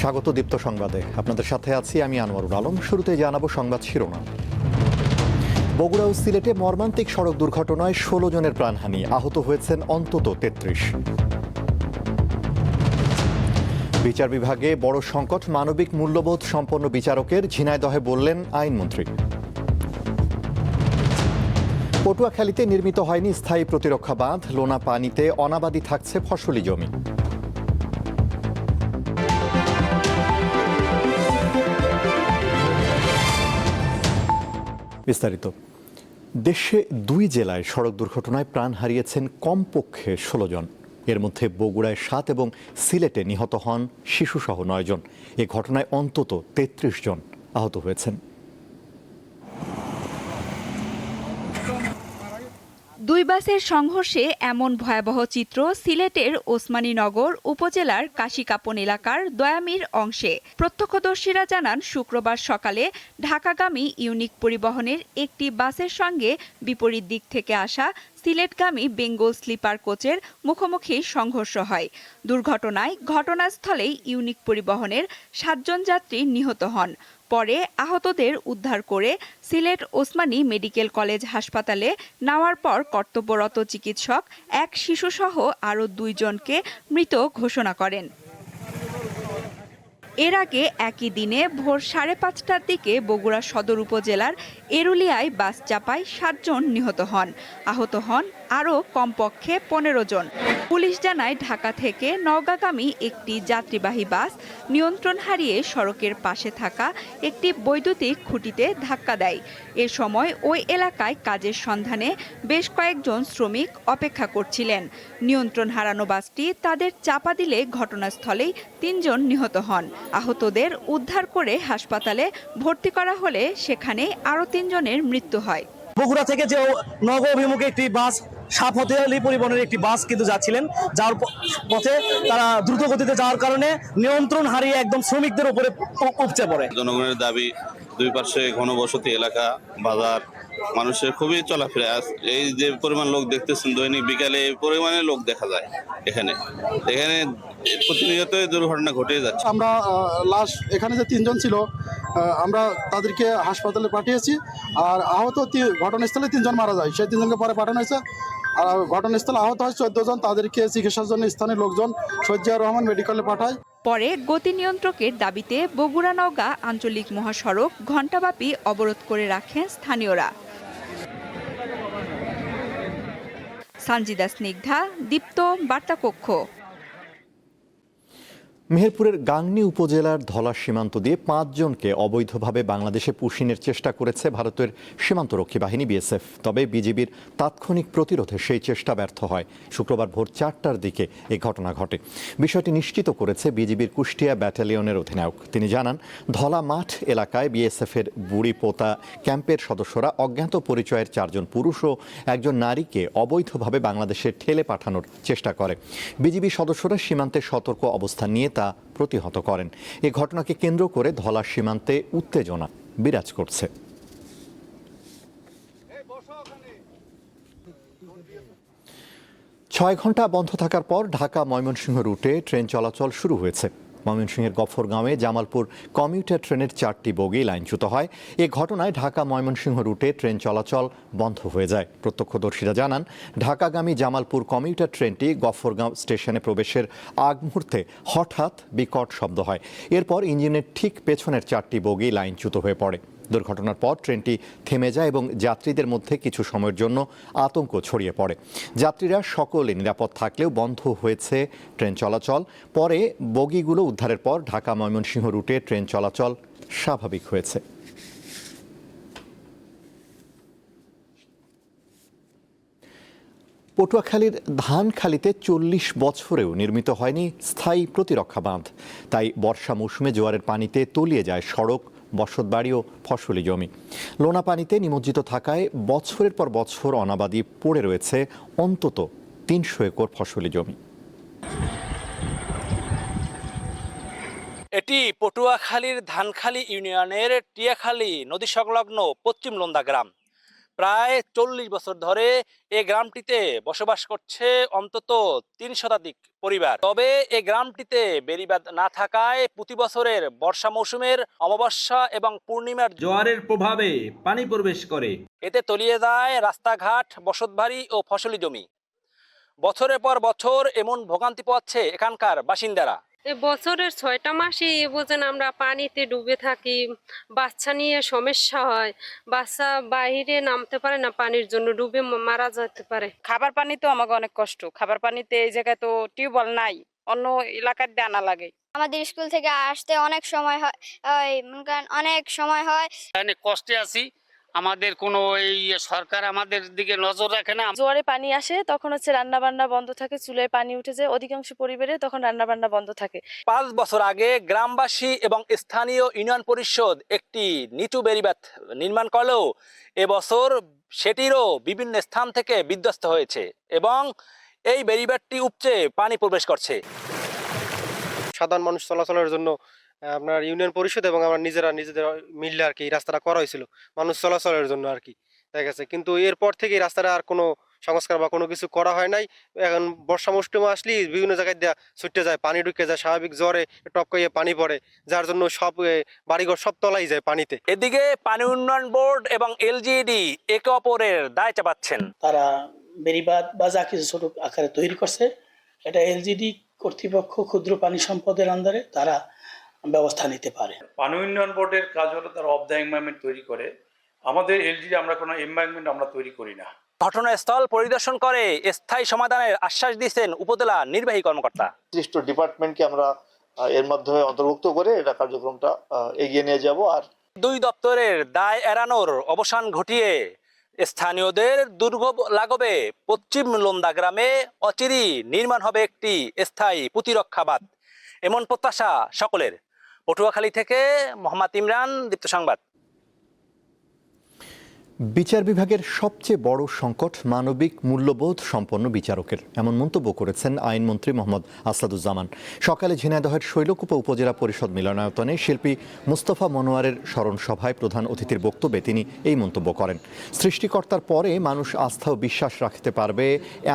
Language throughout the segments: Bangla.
স্বাগত দীপ্ত সংবাদে। আপনাদের সাথে আছি আমি আনোয়ারুল আলম। শুরুতে জানাবো সংবাদ শিরোনাম। বগুড়া ও সিলেটে মর্মান্তিক সড়ক দুর্ঘটনায় ১৬ জনের প্রাণহানি, আহত হয়েছেন অন্তত ৩৩। বিচার বিভাগে বড় সংকট, মানবিক মূল্যবোধ সম্পন্ন বিচারকের, ঝিনাইদহে বললেন আইনমন্ত্রী। পটুয়াখালীতে নির্মিত হয়নি স্থায়ী প্রতিরক্ষা বাঁধ, লোনা পানিতে অনাবাদি থাকছে ফসলি জমি। বিস্তারিত। দেশে ২ জেলায় সড়ক দুর্ঘটনায় প্রাণ হারিয়েছেন কমপক্ষে ১৬ জন। এর মধ্যে বগুড়ায় ৭ এবং সিলেটে নিহত হন শিশুসহ ৯ জন। এ ঘটনায় অন্তত ৩৩ জন আহত হয়েছেন। দুই বাসের সংঘর্ষে এমন ভয়াবহ চিত্র সিলেটের ওসমানীনগর উপজেলার কাশিকাপন এলাকার দয়ামির অংশে। প্রত্যক্ষদর্শীরা জানান, শুক্রবার সকালে ঢাকাগামী ইউনিক পরিবহনের একটি বাসের সঙ্গে বিপরীত দিক থেকে আসা সিলেটগামী বেঙ্গল স্লিপার কোচের মুখোমুখি সংঘর্ষ হয়। দুর্ঘটনায় ঘটনাস্থলেই ইউনিক পরিবহনের ৭ জন যাত্রী নিহত হন। পরে আহতদের উদ্ধার করে সিলেট ওসমানী মেডিকেল কলেজ হাসপাতালে নেওয়ার পর কর্তব্যরত চিকিৎসক এক শিশুসহ আরও ২ জনকে মৃত ঘোষণা করেন। এর আগে একই দিনে ভোর ৫:৩০টার দিকে বগুড়া সদর উপজেলার এরুলিয়ায় বাস চাপায় ৭ জন নিহত হন। আহত হন আরও কমপক্ষে ১৫ জন। পুলিশ জানায়, ঢাকা থেকে নওগাঁগামী একটি যাত্রীবাহী বাস নিয়ন্ত্রণ হারিয়ে সড়কের পাশে থাকা একটি বৈদ্যুতিক খুঁটিতে ধাক্কা দেয়। এ সময় ওই এলাকায় কাজের সন্ধানে বেশ কয়েকজন শ্রমিক অপেক্ষা করছিলেন। নিয়ন্ত্রণ হারানো বাসটি তাদের চাপা দিলে ঘটনাস্থলেই ৩ জন নিহত হন। আহতদের উদ্ধার করে হাসপাতালে ভর্তি করা হলে সেখানে আরও ৩ জনের মৃত্যু হয়। বগুড়া থেকে যে নগর অভিমুখে একটি বাস, সাতপথিয়ালী পরিবহনের একটি বাস কিন্তু যাচ্ছিলেন, যার পথে তারা দ্রুত গতিতে যাওয়ার কারণে নিয়ন্ত্রণ হারিয়ে একদম শ্রমিকদের উপরে উপচে পড়ে। জনগণের দাবি, দুই পাশে ঘনবসতি এলাকা, বাজার, মানুষের খুবই চলাফেরা। এই যে পরিমাণ লোক দেখতেছেন, দৈনিক বিকালে এই পরিমাণে লোক দেখা যায় এখানে প্রতিনিয়ত দুর্ঘটনা ঘটে যাচ্ছে। আমরা লাস্ট এখানে যে ৩ জন ছিল, আমরা তাদেরকে হাসপাতালে পাঠিয়েছি। আর আহত ঘটনাস্থলে ৩ জন মারা যায়, সেই ৩ জনকে পরে পাঠানো হয়েছে। আর ঘটনাস্থলে আহত হয় ১৪ জন, তাদেরকে চিকিৎসার জন্য স্থানীয় লোকজন সজ্জিয়ার রহমান মেডিকেলে পাঠায়। পরে গতি নিয়ন্ত্রকের দাবিতে বগুড়া নওগাঁ আঞ্চলিক মহাসড়ক ঘণ্টাব্যাপী অবরোধ করে রাখেন স্থানীয়রা। সানজিদা স্নিগ্ধা, দীপ্ত, বার্তাকক্ষ। মেহেরপুরের গাংনী উপজেলার ধলা সীমান্ত দিয়ে ৫ জনকে অবৈধভাবে বাংলাদেশে পুশিনের চেষ্টা করেছে ভারতের সীমান্তরক্ষী বাহিনী বিএসএফ। তবে বিজিবির তাৎক্ষণিক প্রতিরোধে সেই চেষ্টা ব্যর্থ হয়। শুক্রবার ভোর ৪টার দিকে এই ঘটনা ঘটে। বিষয়টি নিশ্চিত করেছে বিজিবির কুষ্টিয়া ব্যাটালিয়নের অধিনায়ক। তিনি জানান, ধলা মাঠ এলাকায় বিএসএফের বুড়িপোতা ক্যাম্পের সদস্যরা অজ্ঞাত পরিচয়ের ৪ জন পুরুষ ও ১ জন নারীকে অবৈধভাবে বাংলাদেশে ঠেলে পাঠানোর চেষ্টা করে। বিজিবি সদস্যরা সীমান্তে সতর্ক অবস্থান নিয়ে তা প্রতিহত করেন। এই ঘটনাকে কেন্দ্র করে ধলা সীমান্তে উত্তেজনা বিরাজ করছে। ৬ ঘন্টা বন্ধ থাকার পর ঢাকা ময়মনসিংহ রুটে ট্রেন চলাচল শুরু হয়েছে। ময়মনসিংহের গফরগাঁওয়ে জামালপুর কমিউটার ট্রেনের 4টি বগি লাইনচ্যুত হয়। এ ঘটনায় ঢাকা ময়মনসিংহ রুটে ট্রেন চলাচল বন্ধ হয়ে যায়। প্রত্যক্ষদর্শীরা জানান, ঢাকাগামী জামালপুর কমিউটার ট্রেনটি গফরগাঁও স্টেশনে প্রবেশের আগ মুহূর্তে হঠাৎ বিকট শব্দ হয়। এরপর ইঞ্জিনের ঠিক পেছনের 4টি বগি লাইনচ্যুত হয়ে পড়ে। দুর্ঘটনার পর ট্রেনটি থেমে যায় এবং যাত্রীদের মধ্যে কিছু সময়ের জন্য আতঙ্ক ছড়িয়ে পড়ে। যাত্রীরা সকলে নিরাপদ থাকলেও বন্ধ হয়েছে ট্রেন চলাচল। পরে বগিগুলো উদ্ধারের পর ঢাকা ময়মনসিংহ রুটে ট্রেন চলাচল স্বাভাবিক হয়েছে। পটুয়াখালীর ধানখালীতে ৪০ বছরেও নির্মিত হয়নি স্থায়ী প্রতিরক্ষা বাঁধ। তাই বর্ষা মৌসুমে জোয়ারের পানিতে তলিয়ে যায় সড়ক, বসতবাড়ি ও ফসলি জমি। লোনা পানিতে নিমজ্জিত থাকায় বছরের পর বছর অনাবাদি পড়ে রয়েছে অন্তত ৩০০ একর ফসলি জমি। এটি পটুয়াখালীর ধানখালী ইউনিয়নের টিয়াখালী নদী সংলগ্ন পশ্চিম লোন্দা গ্রাম। প্রায় 40 বছর ধরে এই গ্রামটিতে বসবাস করছে অন্তত 3 শতাধিক পরিবার। তবে এই গ্রামটিতে বেড়িবাঁধ না থাকায় প্রতি বছরের বর্ষা মৌসুমের অমাবস্যা এবং পূর্ণিমার জোয়ারের প্রভাবে পানি প্রবেশ করে। এতে তলিয়ে যায় রাস্তাঘাট, বসতবাড়ি ও ফসলি জমি। বছরের পর বছর এমন ভোগান্তি পাচ্ছে এখানকার বাসিন্দারা। বছরের 6টা মাসই বোঝেন আমরা পানিতে ডুবে থাকি, বাচ্চা নিয়ে সমস্যা হয়, বাচ্চা বাইরে নামতে পারে না, পানির জন্য ডুবে মারা যেতে পারে। খাবার পানি তো আমাকে অনেক কষ্ট, খাবার পানিতে এই জায়গায় তো টিউবওয়েল নাই, অন্য এলাকার দিয়ে আনা লাগে। আমাদের স্কুল থেকে আসতে অনেক সময় হয়, অনেক সময় হয়। অনেক কষ্টে আছি, আমাদের কোনো এই সরকার আমাদের দিকে নজর রাখে না। জোয়ারে পানি আসে তখন হচ্ছে রান্না বান্না বন্ধ থাকে, চুলায় পানি উঠে যায় অধিকাংশ পরিবারে, তখন রান্না বান্না বন্ধ থাকে। 5 বছর আগে গ্রামবাসী এবং স্থানীয় ইউনিয়ন পরিষদ একটি নিচু বেড়িবাঁধ নির্মাণ করলেও এবছর সেটিরও বিভিন্ন স্থান থেকে বিধ্বস্ত হয়েছে এবং এই বেড়িবাঁধটি উপচে পানি প্রবেশ করছে। সাধারণ মানুষ চলাচলের জন্য আপনার ইউনিয়ন পরিষদ এবং আমরা নিজেদের মিললে আর কি এই রাস্তাটা করা হয়েছিল মানুষ চলাচলের জন্য আর কি, দেখা গেছে। কিন্তু এরপর থেকে এই রাস্তাটা আর কোনো সংস্কার বা কোনো কিছু করা হয় নাই। এখন বর্ষা মৌসুমে আসলেই বিভিন্ন জায়গায় দেওয়া ছুটে যায়, পানি ঢুকে যায়, স্বাভাবিক জ্বরে টপকাইয়ে পানি পড়ে, যার জন্য সব বাড়িঘর সব তলাই যায় পানিতে। এদিকে পানি উন্নয়ন বোর্ড এবং এলজিইডি একে অপরের দায় চাপাচ্ছেন। তারা বেড়িবাঁধ বা যা কিছু ছোট আকারে তৈরি করছে, এটা এলজিডি কর্তৃপক্ষ ক্ষুদ্র পানি সম্পদের আন্ডারে তারা ব্যবস্থা নিতে পারে। পানি উন্নয়ন বোর্ডের কাজ হলো তারা অফ দ্য এনভায়রনমেন্ট তৈরি করে, আমাদের এলজিডি আমরা কোনো এনভায়রনমেন্ট আমরা তৈরি করি না। ঘটনাস্থল পরিদর্শন করে স্থায়ী সমাধানের আশ্বাস দিয়েছেন উপজেলা নির্বাহী কর্মকর্তা। নির্দিষ্ট ডিপার্টমেন্টকে আমরা এর মাধ্যমে অন্তর্ভুক্ত করে এটা কার্যক্রমটা এগিয়ে নিয়ে যাব। আর 2 দপ্তরের দায় এড়ানোর অবসান ঘটিয়ে স্থানীয়দের দুর্ভোগ লাঘবে পশ্চিম লোন্দা গ্রামে অচিরেই নির্মাণ হবে একটি স্থায়ী প্রতিরক্ষা বাঁধ, এমন প্রত্যাশা সকলের। পটুয়াখালী থেকে মোহাম্মদ ইমরান, দীপ্ত সংবাদ। বিচার বিভাগের সবচেয়ে বড় সংকট মানবিক মূল্যবোধ সম্পন্ন বিচারকের, এমন মন্তব্য করেছেন আইনমন্ত্রী মোহাম্মদ আসাদুজ্জামান। সকালে ঝিনাইদহের শৈলকুপা উপজেলা পরিষদ মিলনায়তনে শিল্পী মুস্তফা মনোয়ারের স্মরণ সভায় প্রধান অতিথির বক্তব্যে তিনি এই মন্তব্য করেন। সৃষ্টিকর্তার পরে মানুষ আস্থা ও বিশ্বাস রাখতে পারবে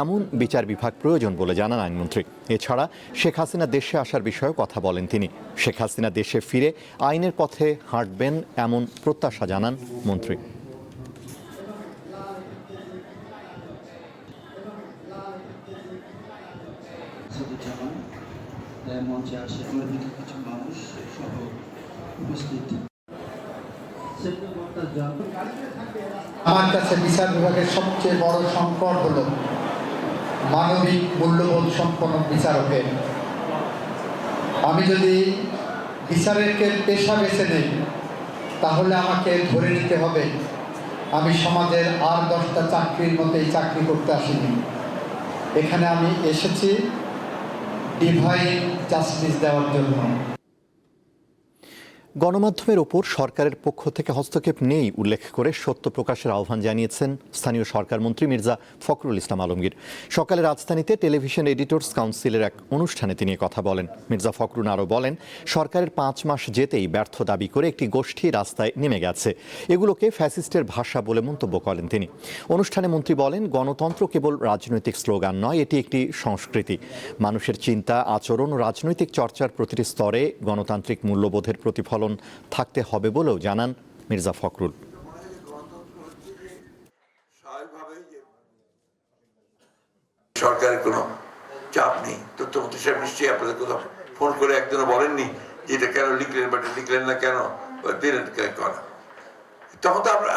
এমন বিচার বিভাগ প্রয়োজন বলে জানান আইনমন্ত্রী। এছাড়া শেখ হাসিনা দেশে আসার বিষয়েও কথা বলেন তিনি। শেখ হাসিনা দেশে ফিরে আইনের পথে হাঁটবেন এমন প্রত্যাশা জানান মন্ত্রী। মঞ্চে আসে কিছু মানুষ সহ উপস্থিত। আমার কাছে বিচার বিভাগের সবচেয়ে বড় সংকট হল মানবিক মূল্যবোধ সম্পন্ন বিচারকের। আমি যদি বিচারকের পেশা বেছে নেই তাহলে আমাকে ধরে নিতে হবে আমি সমাজের আর 10টা চাকরির মতোই চাকরি করতে আসিনি। এখানে আমি এসেছি ডিভাইন জাস্টিস দেওয়ার জন্য। গণমাধ্যমের ওপর সরকারের পক্ষ থেকে হস্তক্ষেপ নেই উল্লেখ করে সত্য প্রকাশের আহ্বান জানিয়েছেন স্থানীয় সরকারমন্ত্রী মির্জা ফখরুল ইসলাম আলমগীর। সকালে রাজধানীতে টেলিভিশন এডিটর্স কাউন্সিলের এক অনুষ্ঠানে তিনি কথা বলেন। মির্জা ফখরুল আরও বলেন, সরকারের 5 মাস যেতেই ব্যর্থ দাবি করে একটি গোষ্ঠী রাস্তায় নেমে গেছে, এগুলোকে ফ্যাসিস্টের ভাষা বলে মন্তব্য করেন তিনি। অনুষ্ঠানে মন্ত্রী বলেন, গণতন্ত্র কেবল রাজনৈতিক স্লোগান নয়, এটি একটি সংস্কৃতি। মানুষের চিন্তা, আচরণ ও রাজনৈতিক চর্চার প্রতিটি স্তরে গণতান্ত্রিক মূল্যবোধের প্রতিফলন থাকতে হবে বলেও জানান মির্জা ফখরুল। সরকারের কোনো চাপ নেই। তথ্যমন্ত্রী সাহেব নিশ্চয়ই আপনাদের কোথাও ফোন করে একজনও বলেননি যে এটা কেন লিখলেন বা লিখলেন না, কেন দিলেন কেন। তখন তো আপনারা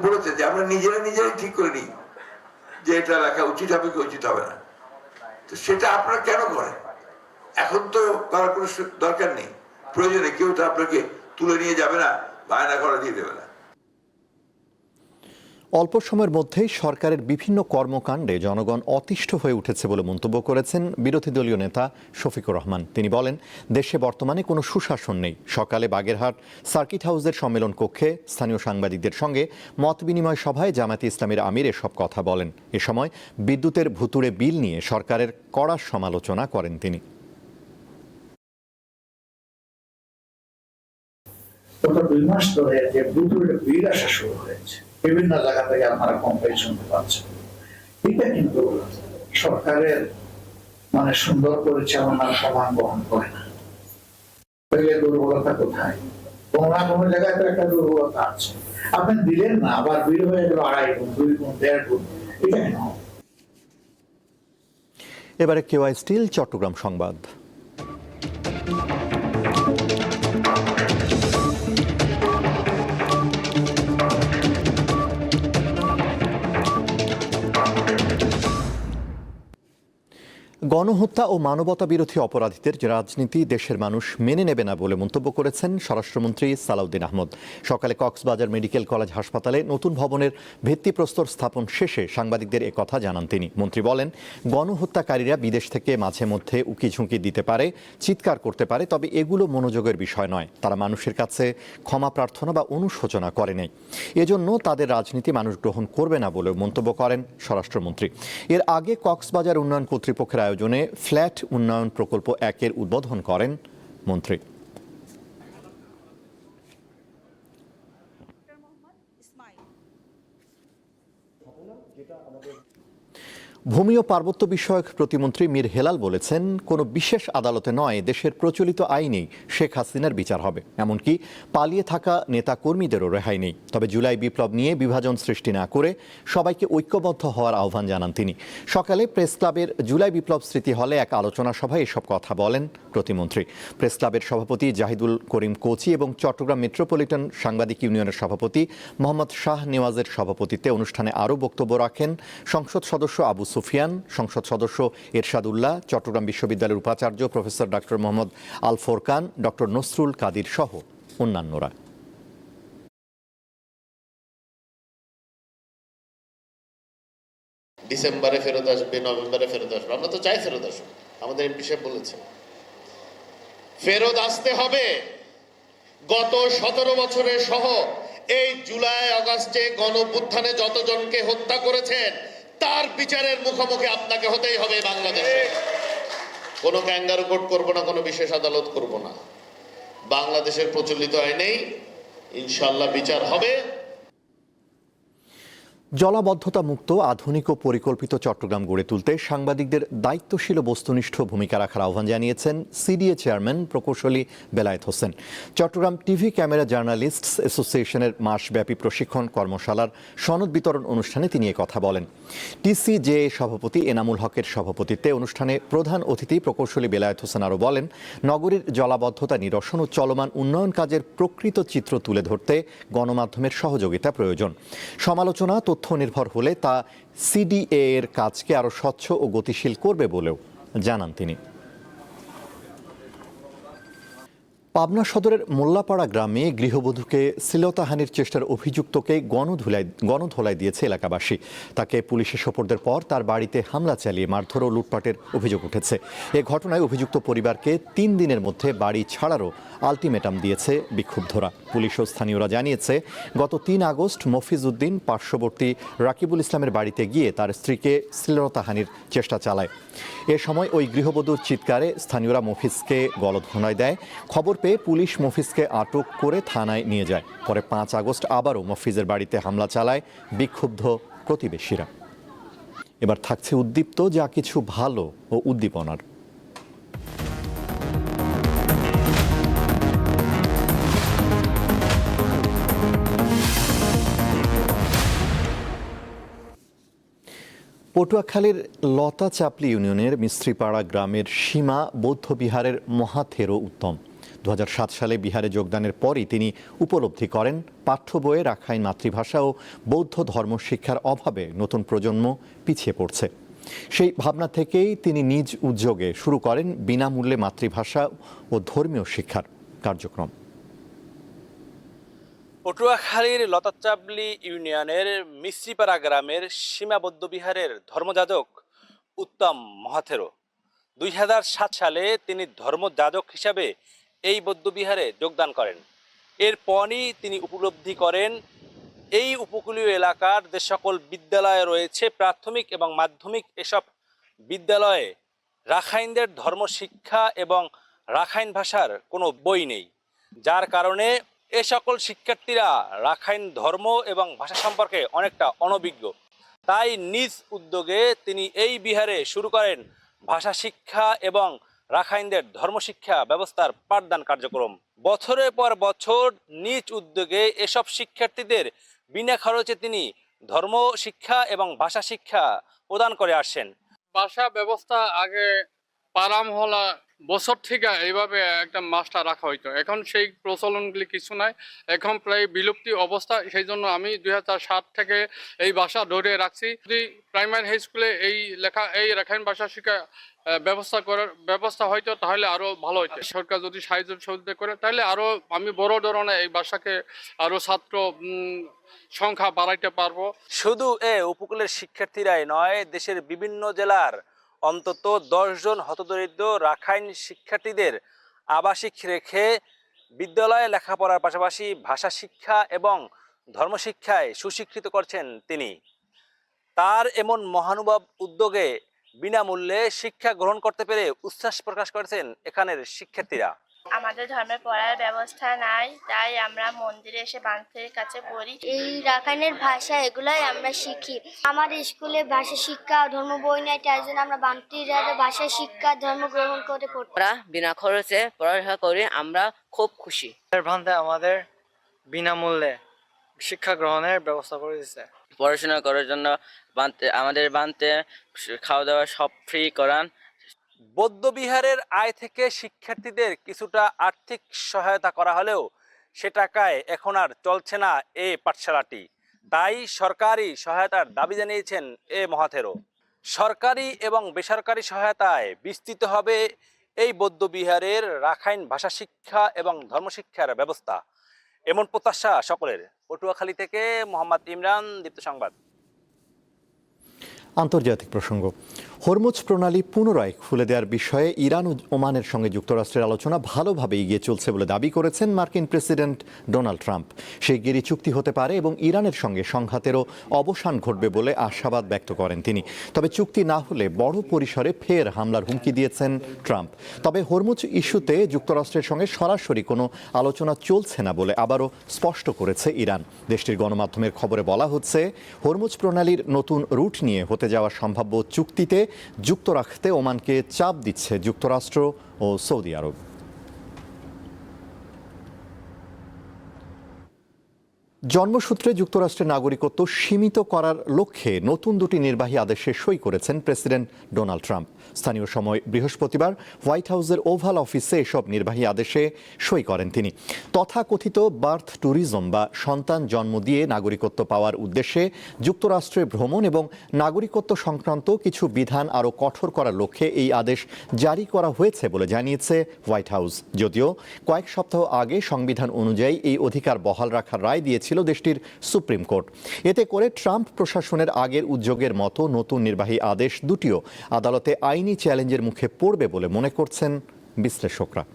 বলেছেন যে আমরা নিজেরাই ঠিক করে নিই যে এটা লেখা উচিত হবে কি উচিত হবে না। তো সেটা আপনারা কেন করেন? এখন তো করার কোনো দরকার নেই, প্রয়োজনে কেউ তো আপনাকে তুলে নিয়ে যাবে না, বায়না করা দিয়ে দেবে না। অল্প সময়ের মধ্যেই সরকারের বিভিন্ন কর্মকাণ্ডে জনগণ অতিষ্ঠ হয়ে উঠেছে বলে মন্তব্য করেছেন বিরোধী দলীয় নেতা শফিকুর রহমান। তিনি বলেন, দেশে বর্তমানে কোনো সুশাসন নেই। সকালে বাগেরহাট সার্কিট হাউসের সম্মেলন কক্ষে স্থানীয় সাংবাদিকদের সঙ্গে মত বিনিময় সভায় জামায়াতে ইসলামীর আমির এসব কথা বলেন। এ সময় বিদ্যুতের ভুতুড়ে বিল নিয়ে সরকারের কড়া সমালোচনা করেন তিনি। গত 2 মাস ধরে যে ভুতুড়ে বিল আসা শুরু হয়েছে, বিভিন্ন জায়গা থেকে আপনারা কমপ্লেন শুনতে পাচ্ছেন। এটা কিন্তু সরকারের মানে সুন্দর পরিচালনার সমান বহন করে না। দুর্বলতা কোথায়? কোনো না কোনো জায়গায় তো একটা দুর্বলতা আছে। আপনি দিলেন না, আবার বিল হয়ে গেল 2.5 গুণ, 2 গুণ, 1.5 গুণ। এটা কেন? এবারে কেওয়াই স্টিল চট্টগ্রাম সংবাদ। গণহত্যা ও মানবতা বিরোধী অপরাধীদের রাজনীতি দেশের মানুষ মেনে নেবে না বলে মন্তব্য করেছেন স্বরাষ্ট্রমন্ত্রী সালাউদ্দিন আহমদ। সকালে কক্সবাজার মেডিকেল কলেজ হাসপাতালে নতুন ভবনের ভিত্তিপ্রস্তর স্থাপন শেষে সাংবাদিকদের একথা জানান তিনি। মন্ত্রী বলেন, গণহত্যাকারীরা বিদেশ থেকে মাঝে মধ্যে উকিঝুঁকি দিতে পারে, চিৎকার করতে পারে, তবে এগুলো মনোযোগের বিষয় নয়। তারা মানুষের কাছে ক্ষমা প্রার্থনা বা অনুশোচনা করে নাই। এজন্য তাদের রাজনীতি মানুষ গ্রহণ করবে না বলেও মন্তব্য করেন স্বরাষ্ট্রমন্ত্রী। এর আগে কক্সবাজার উন্নয়ন কর্তৃপক্ষের আয়োজনে ফ্ল্যাট উন্নয়ন প্রকল্প 1-এর উদ্বোধন করেন মন্ত্রী। ভূমি ও পার্বত্য বিষয়ক প্রতিমন্ত্রী মীর হেলাল বলেছেন, কোনো বিশেষ আদালতে নয়, দেশের প্রচলিত আইনেই শেখ হাসিনার বিচার হবে। এমনকি পালিয়ে থাকা নেতা কর্মীদেরও রেহাই নেই। তবে জুলাই বিপ্লব নিয়ে বিভাজন সৃষ্টি না করে সবাইকে ঐক্যবদ্ধ হওয়ার আহ্বান জানান তিনি। সকালে প্রেস ক্লাবের জুলাই বিপ্লব স্মৃতি হলে এক আলোচনা সভায় এসব কথা বলেন প্রতিমন্ত্রী। প্রেস ক্লাবের সভাপতি জাহিদুল করিম কোচি এবং চট্টগ্রাম মেট্রোপলিটন সাংবাদিক ইউনিয়নের সভাপতি মোহাম্মদ শাহ নেওয়াজের সভাপতিত্বে অনুষ্ঠানে আরও বক্তব্য রাখেন সংসদ সদস্য আবু সুফিয়ান, সংসদ সদস্য এরশাদুল্লাহ, চট্টগ্রাম বিশ্ববিদ্যালয়ের উপাচার্য প্রফেসর ডক্টর মোহাম্মদ আল ফোরকান, ডক্টর নসরুল কাদির সহ অন্যান্যরা। ডিসেম্বরে ফেরত আসবে, নভেম্বরে ফেরত আসবে, আমরা তো চাই ফেরত আসবে। আমাদের এমপি সাহেব বলেছে ফেরত আসতে হবে। গত 17 বছরে সহ এই জুলাই আগস্টে গণঅভ্যুত্থানে যতজনকে হত্যা করেছেন তার বিচারের মুখোমুখি আপনাকে হতেই হবে। বাংলাদেশে কোনো ক্যাঙ্গারু কোর্ট করবো না, কোনো বিশেষ আদালত করব না। বাংলাদেশের প্রচলিত আইনেই ইনশাআল্লাহ বিচার হবে। জলাবদ্ধতা মুক্ত, আধুনিক ও পরিকল্পিত চট্টগ্রাম গড়ে তুলতে সাংবাদিকদের দায়িত্বশীল ও বস্তুনিষ্ঠ ভূমিকা রাখার আহ্বান জানিয়েছেন সিডিএ চেয়ারম্যান প্রকৌশলী Belayet Hossain. Chittagong TV camera journalists অ্যাসোসিয়েশনের মাসব্যাপী প্রশিক্ষণ কর্মশালার সনদ বিতরণ অনুষ্ঠানে তিনি কথা বলেন। টিসিজে সভাপতি এনামুল হকের সভাপতিত্বে অনুষ্ঠানে প্রধান অতিথি প্রকৌশলী বেলায়েত হোসেন আরও বলেন, নগরীর জলাবদ্ধতা নিরসন ও চলমান উন্নয়ন কাজের প্রকৃত চিত্র তুলে ধরতে গণমাধ্যমের সহযোগিতা প্রয়োজন। সমালোচনা তথ্য নির্ভর হলে তা সিডিএ এর কাজকে আরও স্বচ্ছ ও গতিশীল করবে বলেও জানান তিনি। পাবনা সদরের মোল্লাপাড়া গ্রামে গৃহবধূকে শ্লীলতাহানির চেষ্টার অভিযুক্তকে গণধোলাই দিয়েছে এলাকাবাসী। তাকে পুলিশে সোপর্দের পর তার বাড়িতে হামলা চালিয়ে মারধর ও লুটপাটের অভিযোগ উঠেছে। এ ঘটনায় অভিযুক্ত পরিবারকে 3 দিনের মধ্যে বাড়ি ছাড়ারও আলটিমেটাম দিয়েছে বিক্ষুব্ধরা। পুলিশ ও স্থানীয়রা জানিয়েছে, গত 3 আগস্ট মফিজ উদ্দিন পার্শ্ববর্তী রাকিবুল ইসলামের বাড়িতে গিয়ে তার স্ত্রীকে শ্লীলতাহানির চেষ্টা চালায়। এ সময় ওই গৃহবধূর চিৎকারে স্থানীয়রা মফিজকে গলধোলাই দেয়। খবর পেয়ে পুলিশ মফিজকে আটক করে থানায় নিয়ে যায়। পরে 5 আগস্ট আবারও মফিজের বাড়িতে হামলা চালায় বিক্ষুব্ধ প্রতিবেশীরা। এবার থাকছে উদ্দীপ্ত যা কিছু ভালো ও উদ্দীপনার। পটুয়াখালীর লতা চাপলি ইউনিয়নের মিস্ত্রিপাড়া গ্রামের সীমা বৌদ্ধবিহারের মহাথেরো উত্তম 2007 সালে বিহারে যোগদানের পরই তিনি উপলব্ধি করেন পাঠ্য বইয়ে রাখাইন মাতৃভাষা ও বৌদ্ধ ধর্মশিক্ষার অভাবে নতুন প্রজন্ম পিছিয়ে পড়ছে। সেই ভাবনা থেকেই তিনি নিজ উদ্যোগে শুরু করেন বিনামূল্যে মাতৃভাষা ও ধর্মীয় শিক্ষার কার্যক্রম। পটুয়াখালীর লতাচাবলি ইউনিয়নের মিস্ত্রিপাড়া গ্রামের সীমাবদ্ধ বিহারের ধর্মযাজক উত্তম মহাথেরো 2007 সালে তিনি ধর্মযাজক হিসাবে এই বৌদ্ধবিহারে যোগদান করেন। এরপরই তিনি উপলব্ধি করেন এই উপকূলীয় এলাকার যে সকল বিদ্যালয় রয়েছে প্রাথমিক এবং মাধ্যমিক, এসব বিদ্যালয়ে রাখাইনদের ধর্মশিক্ষা এবং রাখাইন ভাষার কোনো বই নেই, যার কারণে এ সকল শিক্ষার্থীরা রাখাইন ধর্ম এবং ভাষা সম্পর্কে অনেকটা অনভিজ্ঞ। তাই নিজ উদ্যোগে তিনি এই বিহারে শুরু করেন ভাষা শিক্ষা এবং রাখাইনদের ধর্মশিক্ষা ব্যবস্থার পাঠদান কার্যক্রম। বছরের পর বছর নিজ উদ্যোগে এসব শিক্ষার্থীদের বিনা খরচে তিনি ধর্ম শিক্ষা এবং ভাষা শিক্ষা প্রদান করে আসছেন। ভাষা ব্যবস্থা আগে পারাম হলা বছর থেকে এইভাবে একটা মাস্টার রাখা হইতো, এখন সেই প্রচলনগুলি কিছু নাই, এখন প্রায় বিলুপ্তি অবস্থা। সেই জন্য আমি 2007 থেকে এই ভাষা ধরে রাখছি। যদি প্রাইমারি হাই স্কুলে এই রাখাইন ভাষা শিক্ষা ব্যবস্থা হয়তো তাহলে আরো ভালো হইতো। সরকার যদি সাহায্য সহযোগিতা করে তাহলে আরো আমি বড় ধরনের এই ভাষাকে আরো ছাত্র সংখ্যা বাড়াইতে পারবো। শুধু উপকূলের শিক্ষার্থীরাই নয়, দেশের বিভিন্ন জেলার অন্তত 10 জন হতদরিদ্র রাখাইন শিক্ষার্থীদের আবাসিক রেখে বিদ্যালয়ে লেখাপড়ার পাশাপাশি ভাষা শিক্ষা এবং ধর্মশিক্ষায় সুশিক্ষিত করছেন তিনি। তার এমন মহানুভব উদ্যোগে বিনামূল্যে শিক্ষা গ্রহণ করতে পেরে উচ্ছ্বাস প্রকাশ করেছেন এখানের শিক্ষার্থীরা। আমাদের ধর্মে পড়ার ব্যবস্থা নাই, তাই আমরা মন্দিরে এসে বান্তের কাছে পড়ি। এই রাখাইনের ভাষা এগুলাই আমরা শিখি। আমার স্কুলে ভাষা শিক্ষা ধর্ম বই নাই, তাই জন্য আমরা বান্তির ভাষা শিক্ষা ধর্ম গ্রহণ করে পড়ি। আমরা বিনা খরচে পড়ালেখা করি, আমরা খুব খুশি। আমাদের বিনামূল্যে শিক্ষা গ্রহণের ব্যবস্থা করে দিচ্ছে। পড়াশোনা করার জন্য আমাদের বান্তে খাওয়া দাওয়া সব ফ্রি করান। বৌদ্ধবিহারের আয় থেকে শিক্ষার্থীদের কিছুটা আর্থিক সহায়তা করা হলেও সে টাকায় এখন আর চলছে না এই পাঠশালাটি। তাই সরকারি সহায়তার দাবি জানিয়েছেন এ মহাথেরো। সরকারি এবং বেসরকারি সহায়তায় বিস্তৃত হবে এই বৌদ্ধবিহারের রাখাইন ভাষা শিক্ষা এবং ধর্মশিক্ষার ব্যবস্থা, এমন প্রত্যাশা সকলের। পটুয়াখালী থেকে মোহাম্মদ ইমরান, দীপ্ত সংবাদ। আন্তর্জাতিক প্রসঙ্গ। হরমুজ প্রণালী পুনরায় খুলে দেওয়ার বিষয়ে ইরান ও ওমানের সঙ্গে যুক্তরাষ্ট্রের আলোচনা ভালোভাবে এগিয়ে চলছে বলে দাবি করেছেন মার্কিন প্রেসিডেন্ট ডোনাল্ড ট্রাম্প। শিগগিরই চুক্তি হতে পারে এবং ইরানের সঙ্গে সংঘাতেরও অবসান ঘটবে বলে আশাবাদ ব্যক্ত করেন তিনি। তবে চুক্তি না হলে বড় পরিসরে ফের হামলার হুমকি দিয়েছেন ট্রাম্প। তবে হরমুজ ইস্যুতে যুক্তরাষ্ট্রের সঙ্গে সরাসরি কোনো আলোচনা চলছে না বলে আবারও স্পষ্ট করেছে ইরান। দেশটির গণমাধ্যমের খবরে বলা হচ্ছে, হরমুজ প্রণালীর নতুন রুট নিয়ে হতে যাওয়া সম্ভাব্য চুক্তিতে যুক্ত রাখতে ওমানকে চাপ দিচ্ছে যুক্তরাষ্ট্র ও সৌদি আরব। জন্মসূত্রে যুক্তরাষ্ট্রের নাগরিকত্ব সীমিত করার লক্ষ্যে নতুন দুটি নির্বাহী আদেশে সই করেছেন প্রেসিডেন্ট ডোনাল্ড ট্রাম্প। স্থানীয় সময় বৃহস্পতিবার হোয়াইট হাউসের ওভাল অফিসে এসব নির্বাহী আদেশে সই করেন তিনি। তথাকথিত বার্থ ট্যুরিজম বা সন্তান জন্ম দিয়ে নাগরিকত্ব পাওয়ার উদ্দেশ্যে যুক্তরাষ্ট্রে ভ্রমণ এবং নাগরিকত্ব সংক্রান্ত কিছু বিধান আরও কঠোর করার লক্ষ্যে এই আদেশ জারি করা হয়েছে বলে জানিয়েছে হোয়াইট হাউস। যদিও কয়েক সপ্তাহ আগে সংবিধান অনুযায়ী এই অধিকার বহাল রাখার রায় দিয়েছিল দেশটির সুপ্রিম কোর্ট। এতে করে ট্রাম্প প্রশাসনের আগের উদ্যোগের মতো নতুন নির্বাহী আদেশ দুটিও আদালতে আইনি চ্যালেঞ্জের মুখে পড়বে বলে মনে করছেন বিশ্লেষকরা।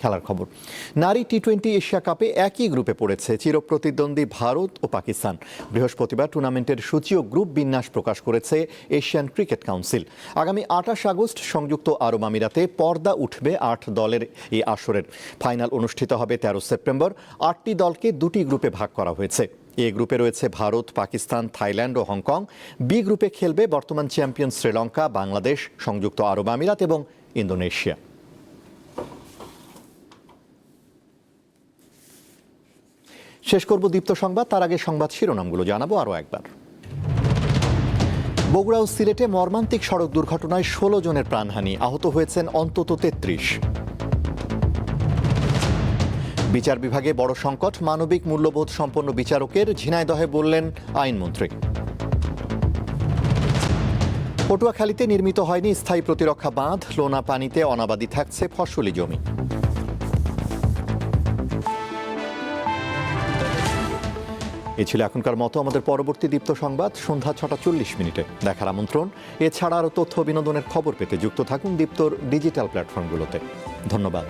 খেলার খবর। নারী টি-20 এশিয়া কাপে একই গ্রুপে পড়েছে চিরপ্রতিদ্বন্দ্বী ভারত ও পাকিস্তান। বৃহস্পতিবার টুর্নামেন্টের সূচি ও গ্রুপ বিন্যাস প্রকাশ করেছে এশিয়ান ক্রিকেট কাউন্সিল। আগামী 28 আগস্ট সংযুক্ত আরব আমিরাতে পর্দা উঠবে 8 দলের এই আসরের। ফাইনাল অনুষ্ঠিত হবে 13 সেপ্টেম্বর। 8টি দলকে দুটি গ্রুপে ভাগ করা হয়েছে। এ গ্রুপে রয়েছে ভারত, পাকিস্তান, থাইল্যান্ড ও হংকং। বি গ্রুপে খেলবে বর্তমান চ্যাম্পিয়ন শ্রীলঙ্কা, বাংলাদেশ, সংযুক্ত আরব আমিরাত এবং ইন্দোনেশিয়া। শেষ করব দীপ্ত সংবাদ, তার আগে সংবাদ শিরোনামগুলো জানাবো আরও একবার। বগুড়া ও সিলেটে মর্মান্তিক সড়ক দুর্ঘটনায় 16 জনের প্রাণহানি, আহত হয়েছেন অন্তত 33। বিচার বিভাগে বড় সংকট, মানবিক মূল্যবোধ সম্পন্ন বিচারকের, ঝিনাইদহে বললেন আইনমন্ত্রী। পটুয়াখালীতে নির্মিত হয়নি স্থায়ী প্রতিরক্ষা বাঁধ, লোনা পানিতে অনাবাদি থাকছে ফসলি জমি। এ ছিল এখনকার মতো। আমাদের পরবর্তী দীপ্ত সংবাদ সন্ধ্যা 6:40 দেখার আমন্ত্রণ। এছাড়া আরও তথ্য বিনোদনের খবর পেতে যুক্ত থাকুন দীপ্তর ডিজিটাল প্ল্যাটফর্মগুলোতে। ধন্যবাদ।